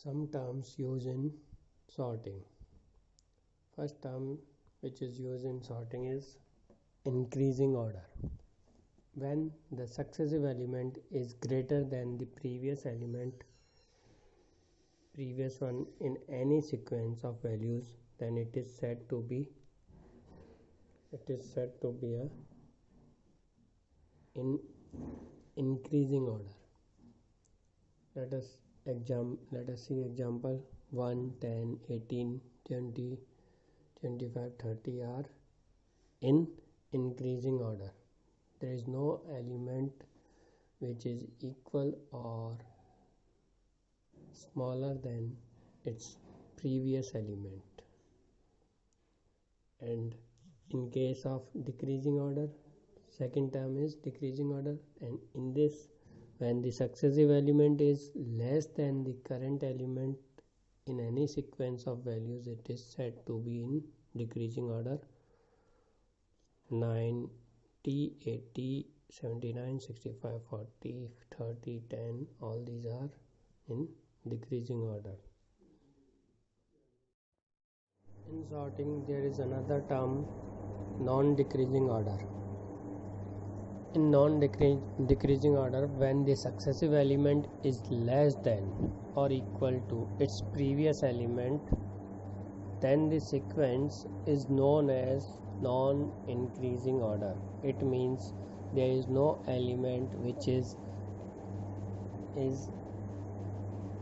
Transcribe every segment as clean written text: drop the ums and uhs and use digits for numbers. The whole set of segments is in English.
Some terms used in sorting. First term which is used in sorting is increasing order. When the successive element is greater than the previous one in any sequence of values, then it is said to be a in increasing order. Let us see example 1, 10, 18, 20, 25, 30 are in increasing order. There is no element which is equal or smaller than its previous element. And in case of decreasing order, second term is decreasing order, and in this, when the successive element is less than the current element in any sequence of values, it is said to be in decreasing order. 90, 80, 79, 65, 40, 30, 10, all these are in decreasing order. In sorting, there is another term, non-decreasing order. In non-decreasing order, when the successive element is less than or equal to its previous element, then the sequence is known as non-increasing order. It means there is no element which is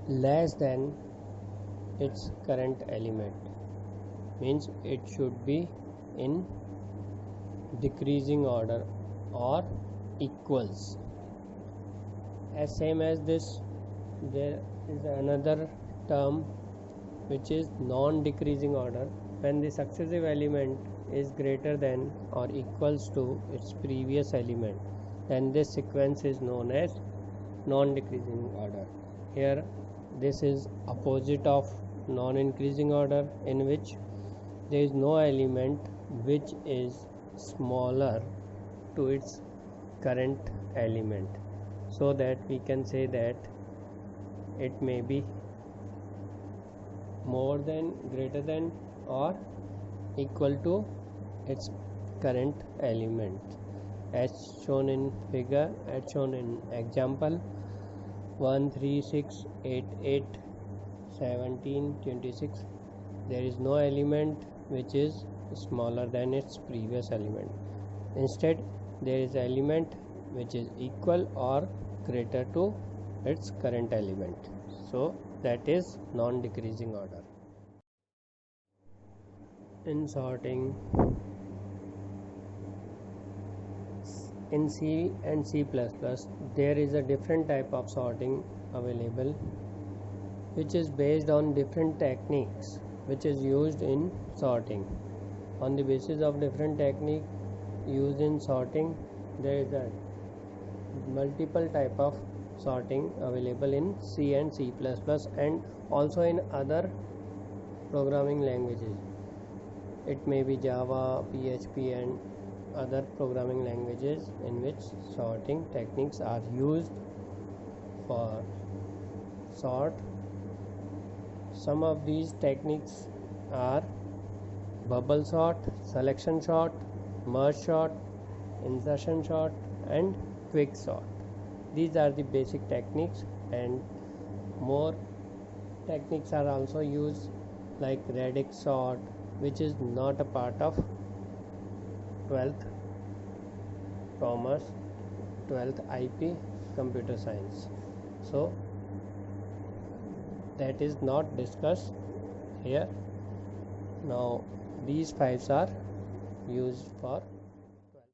less than its current element. Means it should be in decreasing order or equals. As same as this, there is another term which is non-decreasing order. When the successive element is greater than or equals to its previous element, then this sequence is known as non-decreasing order. Here this is opposite of non-increasing order, in which there is no element which is smaller to its current element, so that we can say that it may be more than, greater than, or equal to its current element, as shown in figure, as shown in example 1, 3, 6, 8, 8, 17, 26. There is no element which is smaller than its previous element. Instead, there is element which is equal or greater to its current element. So that is non-decreasing order. In sorting, in C and C++, there is a different type of sorting available, which is based on different techniques which is used in sorting. On the basis of different technique used in sorting, there is a multiple type of sorting available in C and C++ and also in other programming languages. It may be Java, PHP and other programming languages in which sorting techniques are used for sort. Some of these techniques are bubble sort, selection sort, merge sort, insertion sort and quick sort. These are the basic techniques, and more techniques are also used, like radix sort, which is not a part of 12th commerce, 12th IP computer science, so that is not discussed here. Now these 5 are used for